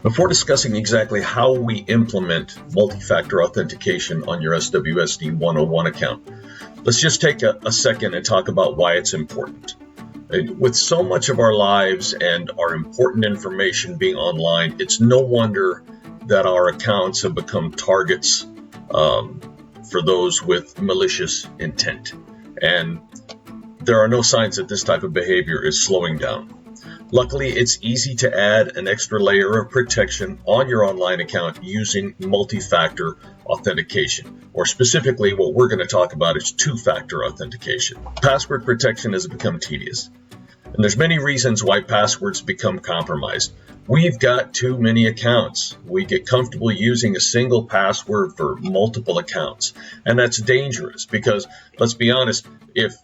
Before discussing exactly how we implement multi-factor authentication on your SWSD 101 account, let's just take a second and talk about why it's important. With so much of our lives and our important information being online, it's no wonder that our accounts have become targets for those with malicious intent. And there are no signs that this type of behavior is slowing down. Luckily, it's easy to add an extra layer of protection on your online account using multi-factor authentication, or specifically what we're going to talk about is two-factor authentication. Password protection has become tedious, and there's many reasons why passwords become compromised. We've got too many accounts. We get comfortable using a single password for multiple accounts, and that's dangerous because, let's be honest, if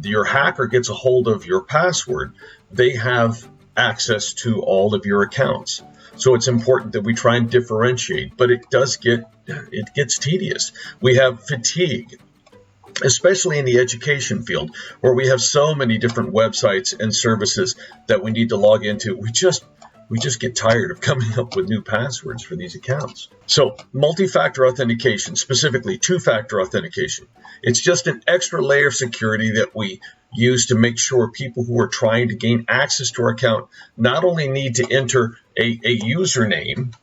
your hacker gets a hold of your password, they have access to all of your accounts. So it's important that we try and differentiate, but it gets tedious. We have fatigue, especially in the education field, where we have so many different websites and services that we need to log into. We just get tired of coming up with new passwords for these accounts. So multi-factor authentication, specifically two-factor authentication, it's just an extra layer of security that we use to make sure people who are trying to gain access to our account not only need to enter a username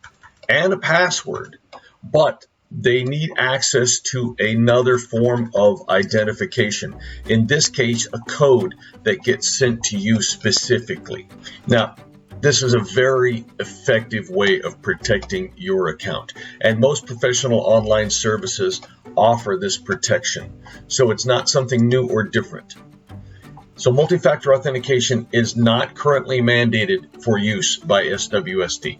and a password, but they need access to another form of identification. In this case, a code that gets sent to you specifically. Now, this is a very effective way of protecting your account, and most professional online services offer this protection, so it's not something new or different. So multi-factor authentication is not currently mandated for use by SWSD.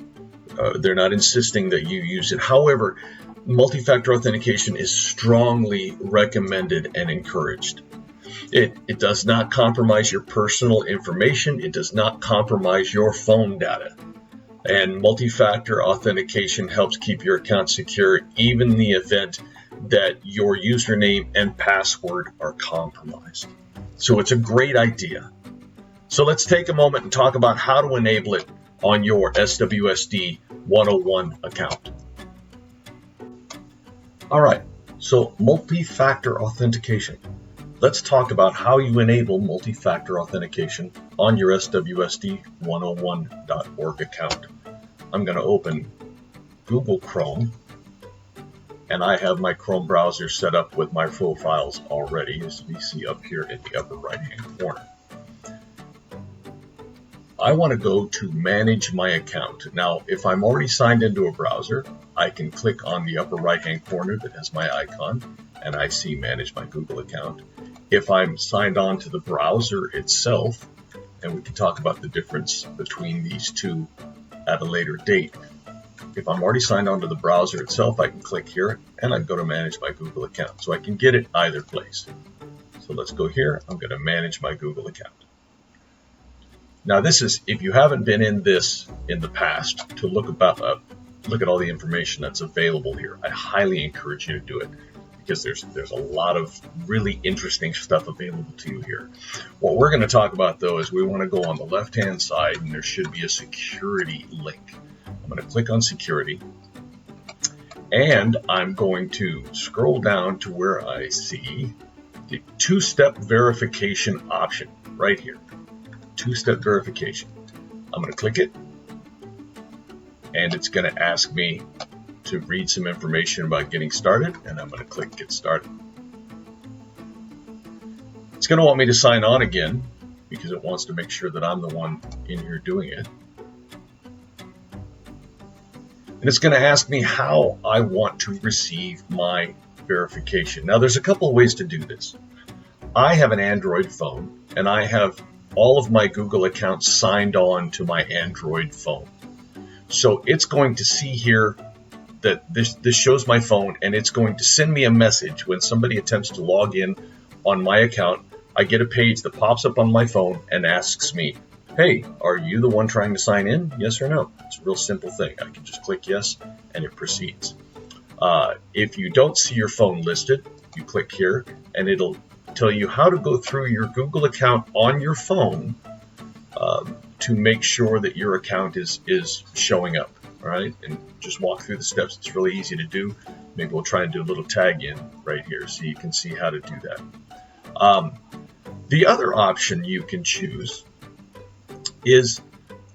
They're not insisting that you use it. However, multi-factor authentication is strongly recommended and encouraged. It does not compromise your personal information. It does not compromise your phone data. And multi-factor authentication helps keep your account secure even in the event that your username and password are compromised. So it's a great idea. So let's take a moment and talk about how to enable it on your SWSD 101 account. All right, so multi-factor authentication. Let's talk about how you enable multi-factor authentication on your SWSD101.org account. I'm going to open Google Chrome, and I have my Chrome browser set up with my profiles already, as we see up here in the upper right-hand corner. I want to go to Manage My Account. Now, if I'm already signed into a browser, I can click on the upper right-hand corner that has my icon, and I see Manage My Google Account. If I'm signed on to the browser itself, and we can talk about the difference between these two at a later date. If I'm already signed on to the browser itself, I can click here and I can go to Manage My Google Account. So I can get it either place. So let's go here. I'm going to manage my Google account. Now this is, if you haven't been in this in the past, to look at all the information that's available here. I highly encourage you to do it, because there's a lot of really interesting stuff available to you here. What we're going to talk about, though, is we want to go on the left-hand side, and there should be a security link. I'm going to click on security, and I'm going to scroll down to where I see the two-step verification option right here. Two-step verification. I'm going to click it, and it's going to ask me to read some information about getting started, and I'm going to click Get Started. It's going to want me to sign on again because it wants to make sure that I'm the one in here doing it. And it's going to ask me how I want to receive my verification. Now, there's a couple of ways to do this. I have an Android phone, and I have all of my Google accounts signed on to my Android phone. So it's going to see here that this shows my phone, and it's going to send me a message when somebody attempts to log in on my account. I get a page that pops up on my phone and asks me, hey, are you the one trying to sign in? Yes or no? It's a real simple thing. I can just click yes, and it proceeds. If you don't see your phone listed, you click here, and it'll tell you how to go through your Google account on your phone to make sure that your account is showing up. all right, and just walk through the steps. It's really easy to do. Maybe we'll try and do a little tag in right here so you can see how to do that. The other option you can choose is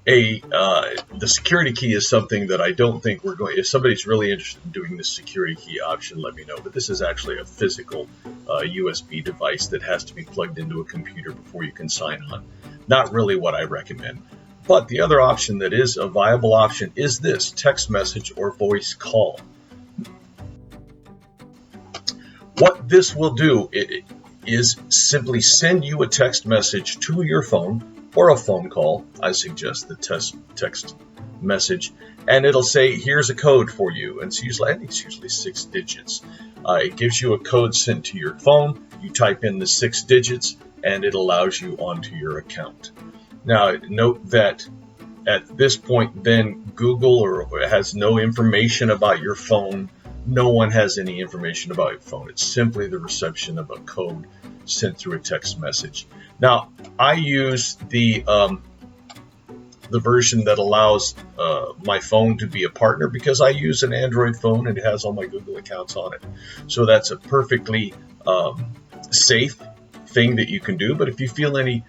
the security key is something that I don't think we're going. If somebody's really interested in doing this security key option, let me know. But this is actually a physical USB device that has to be plugged into a computer before you can sign on. Not really what I recommend. But the other option that is a viable option is this: text message or voice call. What this will do is simply send you a text message to your phone or a phone call. I suggest the text message, and it'll say, here's a code for you. And it's usually 6 digits. It gives you a code sent to your phone. You type in the 6 digits, and it allows you onto your account. Now, note that at this point, then Google has no information about your phone. No one has any information about your phone. It's simply the reception of a code sent through a text message. Now, I use the version that allows my phone to be a partner because I use an Android phone and it has all my Google accounts on it. So that's a perfectly safe thing that you can do. But if you feel any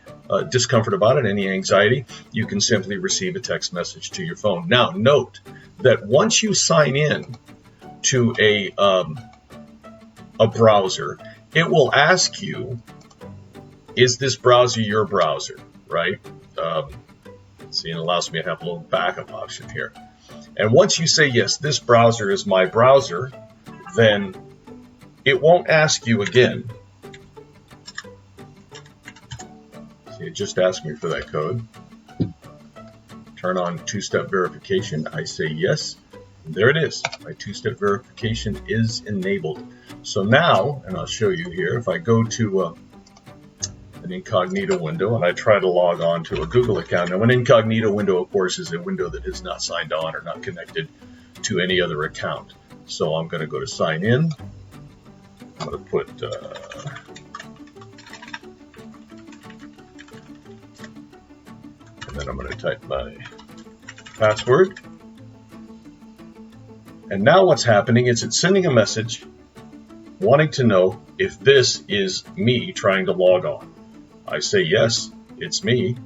discomfort about it, any anxiety, you can simply receive a text message to your phone. Now, note that once you sign in to a browser, it will ask you, is this browser your browser, right? See, it allows me to have a little backup option here. And once you say, yes, this browser is my browser, then it won't ask you again. See, it just asked me for that code. Turn on two-step verification. I say yes. There it is. My two-step verification is enabled. So now, and I'll show you here, if I go to an incognito window and I try to log on to a Google account. Now, an incognito window, of course, is a window that is not signed on or not connected to any other account. So I'm going to go to sign in. I'm going to put and then I'm going to type my password. And now what's happening is it's sending a message wanting to know if this is me trying to log on. I say yes, it's me,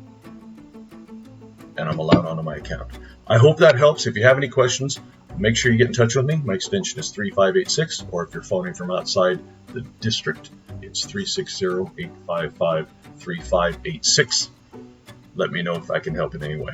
and I'm allowed onto my account. I hope that helps. If you have any questions, make sure you get in touch with me. My extension is 3586, or if you're phoning from outside the district, it's 360-855-3586. Let me know if I can help in any way.